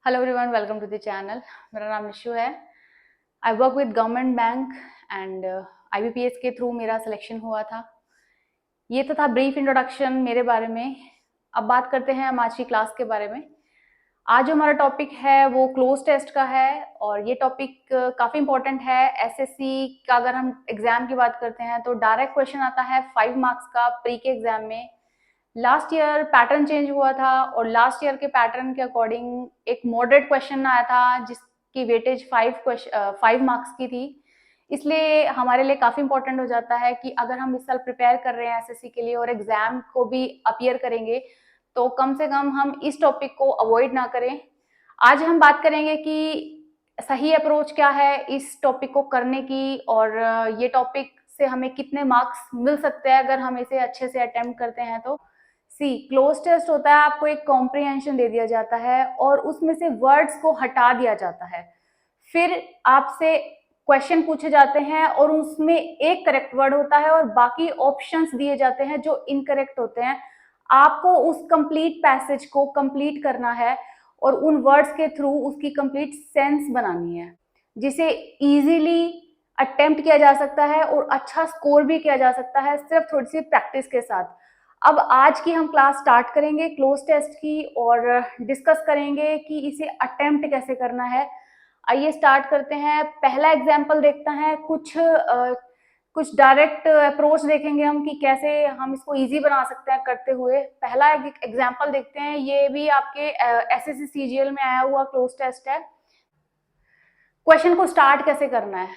Hello everyone, welcome to the channel. मेरा नाम निशु है। I work with government bank and IBPS के through मेरा सिलेक्शन हुआ था। ये तो था ब्रीफ इंट्रोडक्शन मेरे बारे में। अब बात करते हैं हम आज की क्लास के बारे में। आज जो हमारा टॉपिक है वो क्लोज टेस्ट का है और ये टॉपिक काफ़ी इंपॉर्टेंट है। एसएससी का अगर हम एग्जाम की बात करते हैं तो डायरेक्ट क्वेश्चन आता है 5 मार्क्स का प्री के एग्जाम में। लास्ट ईयर पैटर्न चेंज हुआ था और लास्ट ईयर के पैटर्न के अकॉर्डिंग एक मॉडरेट क्वेश्चन आया था जिसकी वेटेज 5 मार्क्स की थी। इसलिए हमारे लिए काफ़ी इंपॉर्टेंट हो जाता है कि अगर हम इस साल प्रिपेयर कर रहे हैं एसएससी के लिए और एग्जाम को भी अपियर करेंगे तो कम से कम हम इस टॉपिक को अवॉइड ना करें। आज हम बात करेंगे कि सही अप्रोच क्या है इस टॉपिक को करने की और ये टॉपिक से हमें कितने मार्क्स मिल सकते हैं अगर हम इसे अच्छे से अटेम्प्ट करते हैं तो। सी क्लोज टेस्ट होता है, आपको एक कॉम्प्रिहेंशन दे दिया जाता है और उसमें से वर्ड्स को हटा दिया जाता है। फिर आपसे क्वेश्चन पूछे जाते हैं और उसमें एक करेक्ट वर्ड होता है और बाकी ऑप्शंस दिए जाते हैं जो इनकरेक्ट होते हैं। आपको उस कंप्लीट पैसेज को कंप्लीट करना है और उन वर्ड्स के थ्रू उसकी कंप्लीट सेंस बनानी है जिसे इजीली अटेम्प्ट किया जा सकता है और अच्छा स्कोर भी किया जा सकता है सिर्फ थोड़ी सी प्रैक्टिस के साथ। अब आज की हम क्लास स्टार्ट करेंगे क्लोज टेस्ट की और डिस्कस करेंगे कि इसे अटेम्प्ट कैसे करना है। आइए स्टार्ट करते हैं। पहला एग्जाम्पल देखते हैं। कुछ डायरेक्ट अप्रोच देखेंगे हम कि कैसे हम इसको इजी बना सकते हैं करते हुए। पहला एग्जाम्पल देखते हैं। ये भी आपके एसएससी सीजीएल में आया हुआ क्लोज टेस्ट है। क्वेश्चन को स्टार्ट कैसे करना है?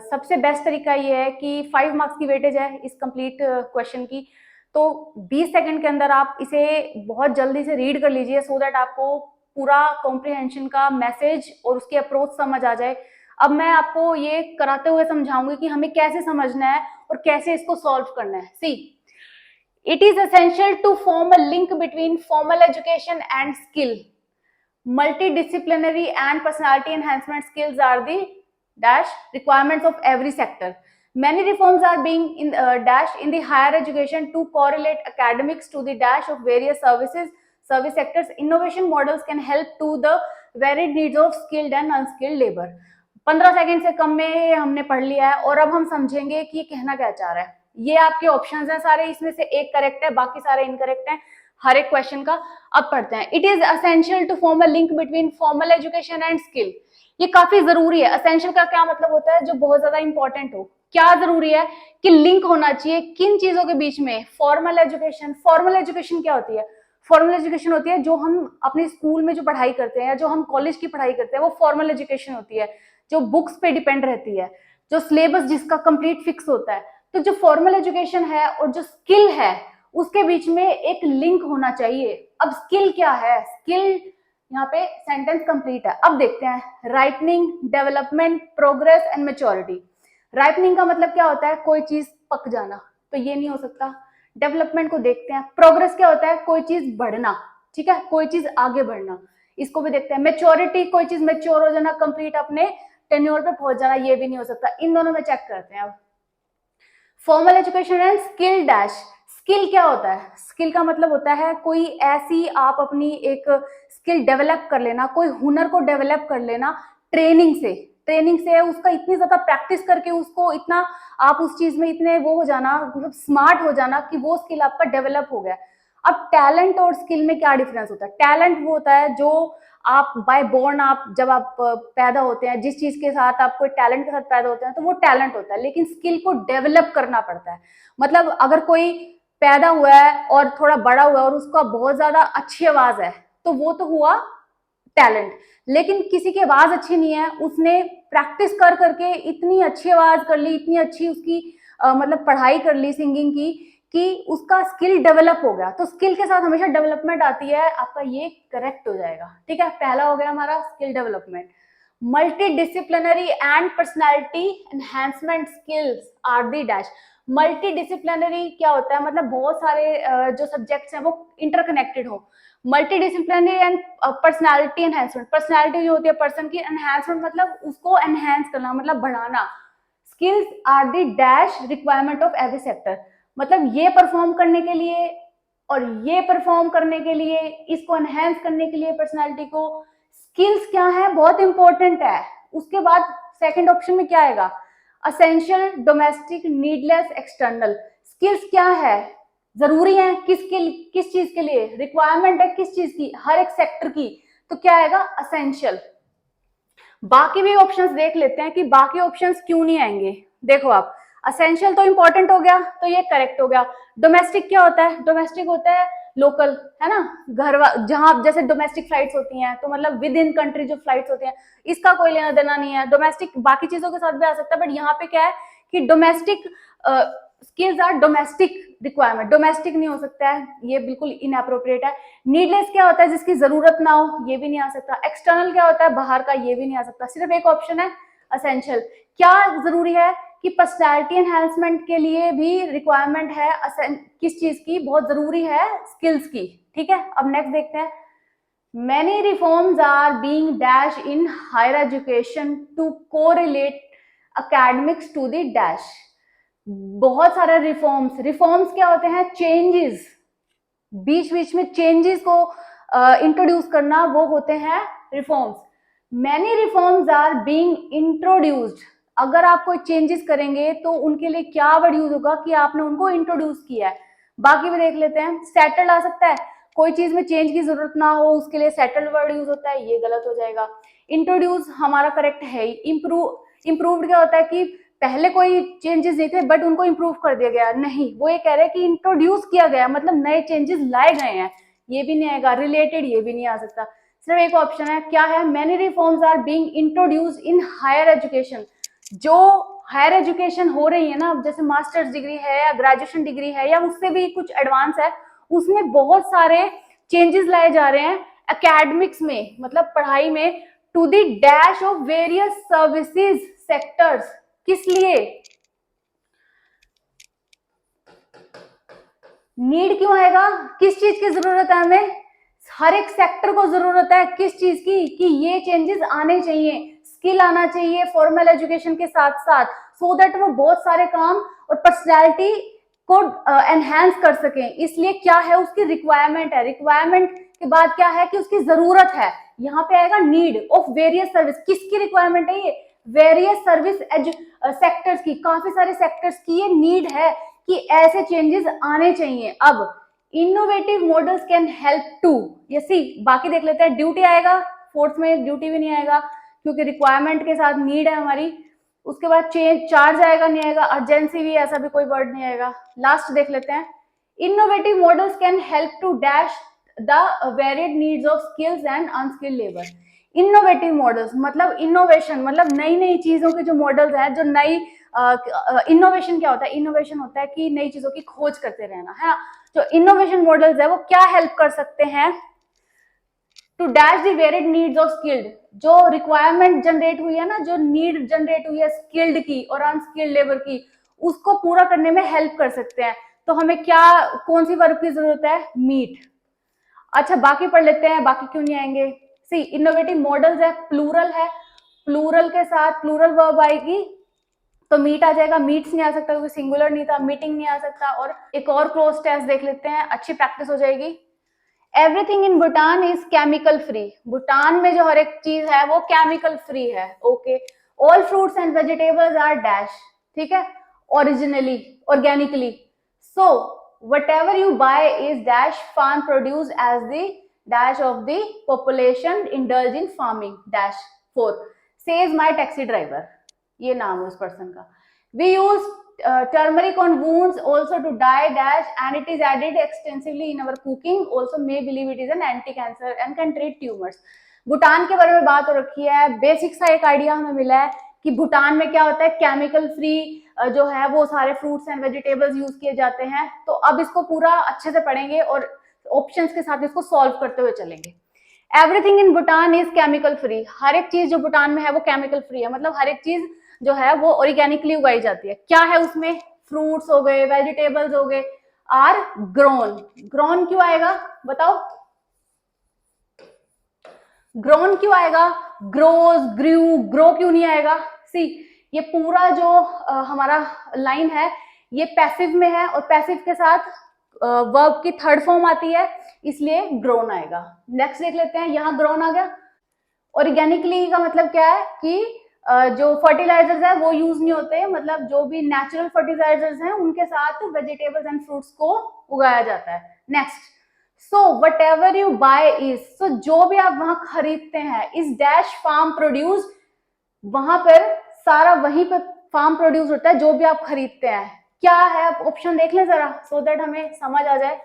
सबसे बेस्ट तरीका ये है कि 5 मार्क्स की वेटेज है इस कंप्लीट क्वेश्चन की, तो 20 सेकंड के अंदर आप इसे बहुत जल्दी से रीड कर लीजिए सो दैट आपको पूरा कॉम्प्रिहेंशन का मैसेज और उसकी अप्रोच समझ आ जाए। अब मैं आपको ये कराते हुए समझाऊंगी कि हमें कैसे समझना है और कैसे इसको सॉल्व करना है। See, it is essential to form a link between formal education and skill. Multidisciplinary and personality enhancement skills are the dash requirements of every sector. Many reforms are being in dash in the higher education to correlate academics to the dash of various service sectors. Innovation models can help to the varied needs of skilled and unskilled labor. 15 second से कम में हमने पढ़ लिया है और अब हम समझेंगे कि ये कहना क्या चाह रहा है। ये आपके ऑप्शंस हैं सारे, इसमें से एक करेक्ट है, बाकी सारे इनकरेक्ट हैं हर एक क्वेश्चन का। अब पढ़ते हैं। It is essential to form a link between formal education and skill. ये काफी जरूरी है। असेंशियल का क्या मतलब होता है? जो बहुत ज्यादा इंपॉर्टेंट हो। क्या जरूरी है? कि लिंक होना चाहिए किन चीजों के बीच में? Formal education. फॉर्मल एजुकेशन क्या होती है? फॉर्मल एजुकेशन होती है जो हम अपने स्कूल में जो पढ़ाई करते हैं या जो हम कॉलेज की पढ़ाई करते हैं वो फॉर्मल एजुकेशन होती है, जो बुक्स पे डिपेंड रहती है, जो सिलेबस जिसका कंप्लीट फिक्स होता है। तो जो फॉर्मल एजुकेशन है और जो स्किल है उसके बीच में एक लिंक होना चाहिए। अब स्किल क्या है? स्किल यहाँ पे सेंटेंस कंप्लीट है। अब देखते हैं। Ripening, development, progress and maturity. Ripening का मतलब क्या होता है? कोई चीज पक जाना, तो ये नहीं हो सकता। डेवलपमेंट को देखते हैं। प्रोग्रेस क्या होता है? कोई चीज बढ़ना, ठीक है, कोई चीज आगे बढ़ना, इसको भी देखते हैं। मेच्योरिटी, कोई चीज मेच्योर हो जाना, कंप्लीट अपने टेन्योर पे पहुंच जाना, ये भी नहीं हो सकता। इन दोनों में चेक करते हैं। अब formal education and skill dash. Skill क्या होता है? स्किल का मतलब होता है कोई ऐसी आप अपनी एक स्किल डेवलप कर लेना, कोई हुनर को डेवलप कर लेना ट्रेनिंग से। ट्रेनिंग से उसका इतनी ज्यादा प्रैक्टिस करके उसको इतना आप उस चीज में इतने वो हो जाना, मतलब स्मार्ट हो जाना कि वो स्किल आपका डेवलप हो गया। अब टैलेंट और स्किल में क्या डिफरेंस होता है? टैलेंट वो होता है जो आप बाय बोर्न, आप जब आप पैदा होते हैं जिस चीज के साथ आप कोई टैलेंट के साथ पैदा होते हैं तो वो टैलेंट होता है, लेकिन स्किल को डेवलप करना पड़ता है। मतलब अगर कोई पैदा हुआ है और थोड़ा बड़ा हुआ है और उसका बहुत ज्यादा अच्छी आवाज है तो वो तो हुआ टैलेंट। लेकिन किसी की आवाज अच्छी नहीं है, उसने प्रैक्टिस कर करके इतनी अच्छी आवाज कर ली, इतनी अच्छी उसकी मतलब पढ़ाई कर ली सिंगिंग की कि उसका स्किल डेवलप हो गया। तो स्किल के साथ हमेशा डेवलपमेंट आती है, आपका ये करेक्ट हो जाएगा। ठीक है, पहला हो गया हमारा skill development. Multi disciplinary and personality enhancement skills are the dash. Multi disciplinary क्या होता है? मतलब बहुत सारे जो सब्जेक्ट्स हैं वो इंटरकनेक्टेड हो। Multi disciplinary and personality enhancement. Personality जो होती है पर्सन की, एनहेंसमेंट मतलब उसको एनहेंस करना, मतलब बढ़ाना। Skills are the dash requirement of every sector. मतलब ये परफॉर्म करने के लिए और ये परफॉर्म करने के लिए, इसको एनहेंस करने के लिए पर्सनालिटी को स्किल्स क्या है, बहुत इंपॉर्टेंट है। उसके बाद सेकंड ऑप्शन में क्या आएगा, essential, domestic, needless, external. Skills क्या है, जरूरी है किसके, किस चीज के लिए, रिक्वायरमेंट है किस चीज की, हर एक सेक्टर की, तो क्या आएगा, असेंशियल। बाकी भी ऑप्शंस देख लेते हैं कि बाकी ऑप्शंस क्यों नहीं आएंगे। देखो आप, असेंशियल तो इंपॉर्टेंट हो गया, तो ये करेक्ट हो गया। डोमेस्टिक क्या होता है, डोमेस्टिक होता है लोकल, है ना, घर जहां जैसे डोमेस्टिक फ्लाइट्स होती हैं, तो मतलब विद इन कंट्री जो फ्लाइट्स होती हैं, इसका कोई लेना देना नहीं है। डोमेस्टिक बाकी चीजों के साथ भी आ सकता है, बट यहाँ पे क्या है कि domestic skills are domestic requirement, domestic नहीं हो सकता है, ये बिल्कुल इनअप्रोप्रिएट है। नीडलेस क्या होता है, जिसकी जरूरत ना हो, ये भी नहीं आ सकता। एक्सटर्नल क्या होता है, बाहर का, ये भी नहीं आ सकता। सिर्फ एक ऑप्शन है असेंशियल। क्या जरूरी है कि पर्सनैलिटी एनहांसमेंट के लिए भी रिक्वायरमेंट है किस चीज की, बहुत जरूरी है, स्किल्स की। ठीक है, अब नेक्स्ट देखते हैं। Many reforms are being dash in higher education to correlate academics to the dash। बहुत सारे रिफॉर्म्स, रिफॉर्म्स क्या होते हैं, चेंजेस, बीच बीच में चेंजेस को इंट्रोड्यूस करना, वो होते हैं reforms. Many reforms are being introduced. अगर आप कोई चेंजेस करेंगे तो उनके लिए क्या वर्ड यूज होगा कि आपने उनको इंट्रोड्यूस किया है। बाकी भी देख लेते हैं। सेटल आ सकता है, कोई चीज में चेंज की जरूरत ना हो उसके लिए सेटल वर्ड यूज होता है, ये गलत हो जाएगा। इंट्रोड्यूस हमारा करेक्ट है ही। इम्प्रूव्ड क्या होता है कि पहले कोई चेंजेस नहीं थे बट उनको इंप्रूव कर दिया गया, नहीं, वो ये कह रहे हैं कि इंट्रोड्यूस किया गया, मतलब नए चेंजेस लाए गए हैं, ये भी नहीं आएगा। रिलेटेड, ये भी नहीं आ सकता। सिर्फ एक ऑप्शन है, क्या है, many reforms are being introduced in higher education. जो हायर एजुकेशन हो रही है ना, जैसे मास्टर्स डिग्री है या ग्रेजुएशन डिग्री है या उससे भी कुछ एडवांस है, उसमें बहुत सारे चेंजेस लाए जा रहे हैं एकेडमिक्स में, मतलब पढ़ाई में, to the dash of various services sectors. किस लिए, नीड क्यों आएगा, किस चीज की जरूरत है हमें, हर एक सेक्टर को जरूरत है किस चीज की, कि ये चेंजेस आने चाहिए, स्किल आना चाहिए फॉर्मल एजुकेशन के साथ साथ, सो दैट वो बहुत सारे काम और पर्सनैलिटी को एनहांस कर सकें। इसलिए क्या है, उसकी रिक्वायरमेंट है। रिक्वायरमेंट के बाद क्या है कि उसकी जरूरत है। यहाँ पे आएगा नीड ऑफ वेरियस सर्विस। किसकी रिक्वायरमेंट है ये, वेरियस सर्विस सेक्टर्स की, काफी सारे सेक्टर्स की ये नीड है कि ऐसे चेंजेस आने चाहिए। अब innovative models can help to, ये सी, बाकी देख लेते हैं। ड्यूटी आएगा, फोर्थ में ड्यूटी भी नहीं आएगा क्योंकि रिक्वायरमेंट के साथ नीड है हमारी। उसके बाद चेंज, चार्ज आएगा, नहीं आएगा। अर्जेंसी भी, ऐसा भी कोई वर्ड नहीं आएगा। लास्ट देख लेते हैं। Innovative models can help to dash the varied needs of skills and unskilled labour. Innovative models मतलब इनोवेशन, मतलब नई नई चीजों के जो मॉडल्स हैं, जो नई इनोवेशन क्या होता है, इनोवेशन होता है कि नई चीजों की खोज करते रहना, है ना। जो इनोवेशन मॉडल्स है वो क्या हेल्प कर सकते हैं, to dash the varied needs of skilled. जो रिक्वायरमेंट जनरेट हुई है ना, जो नीड जनरेट हुई है स्किल्ड की और अनस्किल्ड लेबर की, उसको पूरा करने में हेल्प कर सकते हैं। तो हमें क्या, कौन सी वर्ब की जरूरत है, मीट। अच्छा, बाकी पढ़ लेते हैं, बाकी क्यों नहीं आएंगे। सी, इनोवेटिव मॉडल्स है, प्लूरल है, प्लूरल के साथ प्लूरल वर्ब आएगी तो मीट आ जाएगा। मीट्स नहीं आ सकता क्योंकि सिंगुलर नहीं था। मीटिंग नहीं आ सकता। और एक और क्लोज टेस्ट देख लेते हैं, अच्छी प्रैक्टिस हो जाएगी। Everything in Bhutan is chemical free. Bhutan में जो हर एक चीज है वो केमिकल फ्री है। Okay, all fruits and vegetables are dash, ठीक है, originally, organically. So whatever you buy is dash farm produce as the dash of the population indulge in farming dash 4 says my taxi driver। ये नाम है उस person का। We use turmeric on wounds also to dye dash and it is added extensively in our cooking, also may believe it is an anti cancer and can treat tumors। Bhutan के बारे में बात हो रखी है, बेसिक सा एक आइडिया हमें मिला है कि भूटान में क्या होता है, केमिकल फ्री जो है वो सारे फ्रूट्स एंड वेजिटेबल्स यूज किए जाते हैं। तो अब इसको पूरा अच्छे से पढ़ेंगे और ऑप्शंस के साथ इसको सॉल्व करते हुए चलेंगे। Everything in Bhutan is chemical free. हर एक चीज जो भूटान में है वो केमिकल फ्री है, मतलब हर एक चीज जो है वो ऑर्गेनिकली उगाई जाती है। क्या है उसमें, फ्रूट्स हो गए, वेजिटेबल्स हो गए, आर ग्रोन। ग्रोन क्यों आएगा बताओ, ग्रोन क्यों आएगा, ग्रोज, ग्रू, ग्रो क्यों नहीं आएगा। सी, ये पूरा जो हमारा लाइन है ये पैसिव में है और पैसिव के साथ वर्ब की थर्ड फॉर्म आती है, इसलिए ग्रोन आएगा। नेक्स्ट देख लेते हैं, यहां ग्रोन आ गया। ऑर्गेनिकली का मतलब क्या है कि जो फर्टिलाइजर्स है वो यूज नहीं होते, मतलब जो भी नेचुरल फर्टिलाइजर्स हैं उनके साथ वेजिटेबल्स एंड फ्रूट्स को उगाया जाता है। Next, so whatever you buy is, so जो भी आप वहां खरीदते हैं इज डैश फार्म प्रोड्यूस, वहां पर सारा वहीं पर फार्म प्रोड्यूस होता है जो भी आप खरीदते हैं। क्या है ऑप्शन देख लें जरा, सो दैट हमें समझ आ जाए।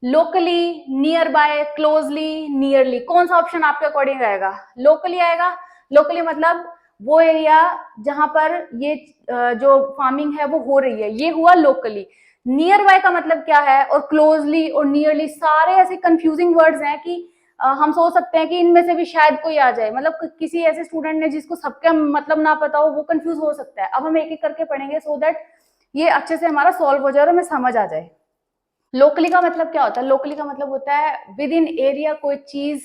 Locally, near by, closely, nearly, कौन सा ऑप्शन आपके अकॉर्डिंग आएगा? लोकली आएगा। लोकली मतलब वो एरिया जहां पर ये जो फार्मिंग है वो हो रही है, ये हुआ लोकली। नियर बाय का मतलब क्या है, और क्लोजली और नियरली सारे ऐसे कंफ्यूजिंग वर्ड्स हैं कि हम सोच सकते हैं कि इनमें से भी शायद कोई आ जाए, मतलब किसी ऐसे स्टूडेंट ने जिसको सबका मतलब ना पता हो वो कंफ्यूज हो सकता है। अब हम एक एक करके पढ़ेंगे सो दैट ये अच्छे से हमारा सॉल्व हो जाए और हमें समझ आ जाए। लोकली का मतलब क्या होता है? लोकली का मतलब होता है विद इन एरिया कोई चीज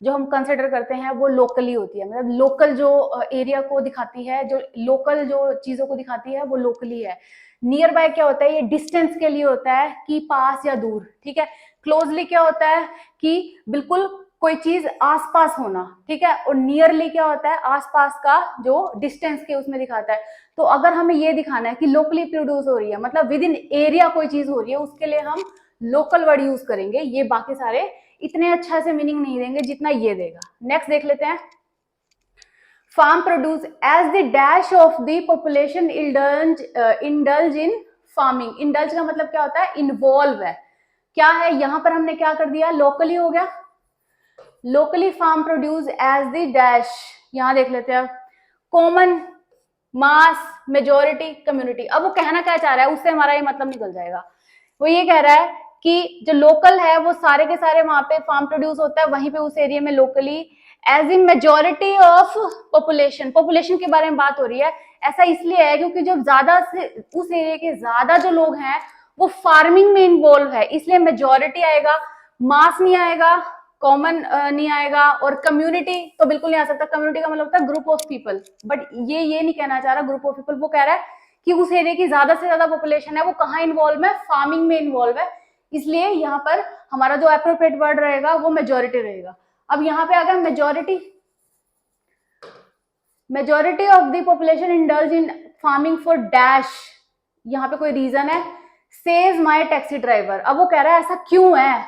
जो हम कंसिडर करते हैं वो लोकली होती है, मतलब लोकल जो एरिया को दिखाती है, जो लोकल जो चीजों को दिखाती है वो लोकली है। नियर बाय क्या होता है? ये डिस्टेंस के लिए होता है कि पास या दूर, ठीक है। क्लोजली क्या होता है? कि बिल्कुल कोई चीज आसपास होना, ठीक है। और नियरली क्या होता है? आसपास का जो डिस्टेंस के उसमें दिखाता है। तो अगर हमें ये दिखाना है कि लोकली प्रोड्यूस हो रही है, मतलब विद इन एरिया कोई चीज हो रही है, उसके लिए हम लोकल वर्ड यूज करेंगे। ये बाकी सारे इतने अच्छा से मीनिंग नहीं देंगे जितना ये देगा। नेक्स्ट देख लेते हैं। Farm produce as the dash of the population indulge in farming. Indulge का मतलब क्या होता है? इन्वॉल्व है। क्या है यहां पर हमने क्या कर दिया? लोकली हो गया। Locally farm produce as the dash, यहां देख लेते हैं। Common, mass, majority, community. अब वो कहना क्या चाह रहा है उससे हमारा ये मतलब निकल जाएगा। वो ये कह रहा है कि जो लोकल है वो सारे के सारे वहां पे फार्म प्रोड्यूस होता है, वहीं पे उस एरिया में locally. As in majority of population, population के बारे में बात हो रही है। ऐसा इसलिए है क्योंकि जो ज्यादा से उस एरिया के ज्यादा जो लोग हैं वो फार्मिंग में इन्वॉल्व है, इसलिए मेजोरिटी आएगा। मास नहीं आएगा, कॉमन नहीं आएगा, और कम्युनिटी तो बिल्कुल नहीं आ सकता। कम्युनिटी का मतलब होता है ग्रुप ऑफ पीपल, बट ये नहीं कहना चाह रहा ग्रुप ऑफ पीपल। वो कह रहा है कि उस एरिया की ज्यादा से ज्यादा पॉपुलेशन है वो कहाँ इन्वॉल्व है? फार्मिंग में इन्वॉल्व है। इसलिए यहाँ पर हमारा जो एप्रोप्रिएट वर्ड रहेगा वो मेजोरिटी रहेगा। अब यहाँ पे आ गया majority. Majority of the population indulge in farming for dash, यहाँ पे कोई रीजन है। Says my taxi driver. अब वो कह रहा है ऐसा क्यों है?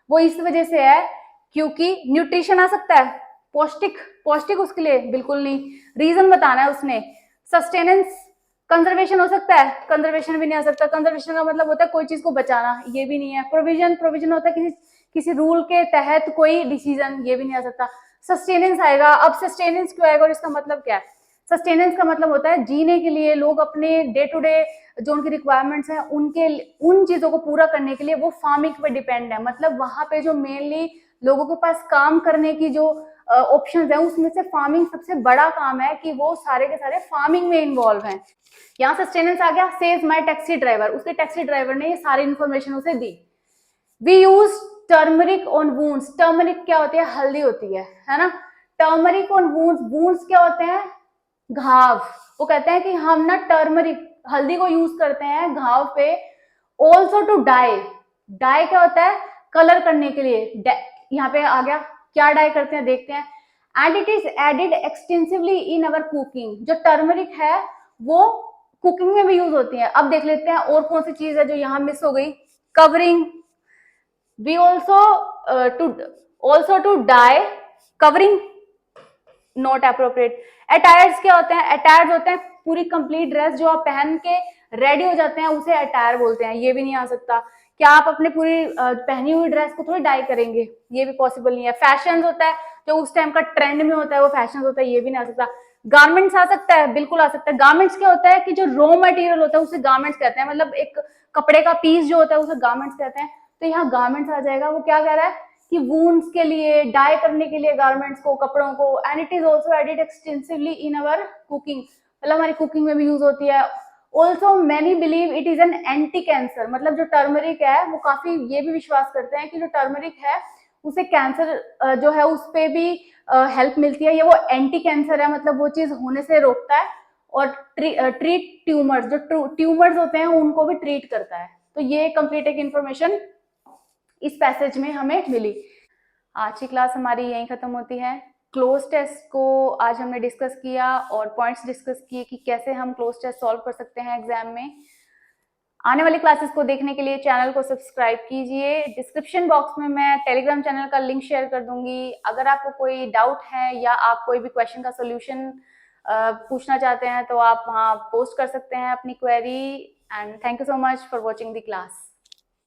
वो इस वजह से है क्योंकि न्यूट्रिशन आ सकता है, पौष्टिक, पौष्टिक उसके लिए बिल्कुल नहीं। रीजन बताना है उसने। सस्टेनेंस, कंजर्वेशन हो सकता है, कंजर्वेशन भी नहीं आ सकता। कंजर्वेशन का मतलब होता है कोई चीज को बचाना, ये भी नहीं है। प्रोविजन, प्रोविजन होता है किसी रूल के तहत कोई डिसीजन, ये भी नहीं आ सकता। सस्टेनेंस आएगा। अब सस्टेनेंस क्यों आएगा और इसका मतलब क्या है? सस्टेनेंस का मतलब होता है जीने के लिए, लोग अपने डे टू डे जो उनकी रिक्वायरमेंट्स हैं उनके उन चीजों को पूरा करने के लिए वो फार्मिंग पे डिपेंड है। मतलब वहां पे जो मेनली लोगों के पास काम करने की जो ऑप्शंस है उसमें से फार्मिंग सबसे बड़ा काम है कि वो सारे के सारे फार्मिंग में इन्वॉल्व हैं। यहाँ सस्टेनेंस आ गया। सेज माई टैक्सी ड्राइवर, उसके टैक्सी ड्राइवर ने ये सारी इन्फॉर्मेशन उसे दी। We use turmeric on wounds. Turmeric क्या होती है? हल्दी होती है ना। टर्मरिक ऑन वुंड्स, वुंड्स क्या होते हैं? घाव। वो कहते हैं कि हम ना टर्मरिक, हल्दी को यूज करते हैं घाव पे। ऑल्सो टू डाई, डाई क्या होता है? कलर करने के लिए। यहाँ पे आ गया क्या डाई करते हैं देखते हैं। And it is added extensively in our cooking. जो टर्मरिक है वो कुकिंग में भी यूज होती है। अब देख लेते हैं और कौन सी चीज है जो यहाँ मिस हो गई। Covering, we also to die covering, not appropriate. Attires क्या होते हैं? अटायर्स होते हैं पूरी कंप्लीट ड्रेस जो आप पहन के रेडी हो जाते हैं, उसे अटायर बोलते हैं। ये भी नहीं आ सकता। क्या आप अपने पूरी पहनी हुई ड्रेस को थोड़ी डाई करेंगे? ये भी पॉसिबल नहीं है। फैशन होता है जो उस टाइम का ट्रेंड में होता है, वो फैशन होता है, ये भी नहीं आ सकता। गारमेंट्स आ सकता है, बिल्कुल आ सकता है। गारमेंट्स क्या होता है कि जो रॉ मटेरियल होता है उसे गारमेंट्स कहते हैं, मतलब एक कपड़े का पीस जो होता है उसे गारमेंट्स कहते हैं। तो यहाँ गारमेंट्स आ जाएगा। वो क्या कह रहा है कि वूंड्स के लिए, डाई करने के लिए गारमेंट्स को, कपड़ों को। And it is also added extensively in our cooking, मतलब हमारी कुकिंग में भी यूज होती है। Also many believe it is an anti cancer, मतलब जो टर्मरिक है वो काफी ये भी विश्वास करते हैं कि जो टर्मरिक है उसे कैंसर जो है उस पर भी हेल्प मिलती है। ये वो एंटी कैंसर है, मतलब वो चीज होने से रोकता है। और ट्रीट ट्यूमर्स, जो ट्यूमर्स होते हैं उनको भी ट्रीट करता है। तो ये कंप्लीट एक इंफॉर्मेशन इस पैसेज में हमें मिली। आज की क्लास हमारी यहीं खत्म होती है। क्लोज टेस्ट को आज हमने डिस्कस किया और पॉइंट्स डिस्कस किए कि कैसे हम क्लोज टेस्ट सॉल्व कर सकते हैं एग्जाम में। आने वाली क्लासेस को देखने के लिए चैनल को सब्सक्राइब कीजिए। डिस्क्रिप्शन बॉक्स में मैं टेलीग्राम चैनल का लिंक शेयर कर दूंगी। अगर आपको कोई डाउट है या आप कोई भी क्वेश्चन का सोल्यूशन पूछना चाहते हैं तो आप वहाँ पोस्ट कर सकते हैं अपनी query. And thank you so much for watching the class.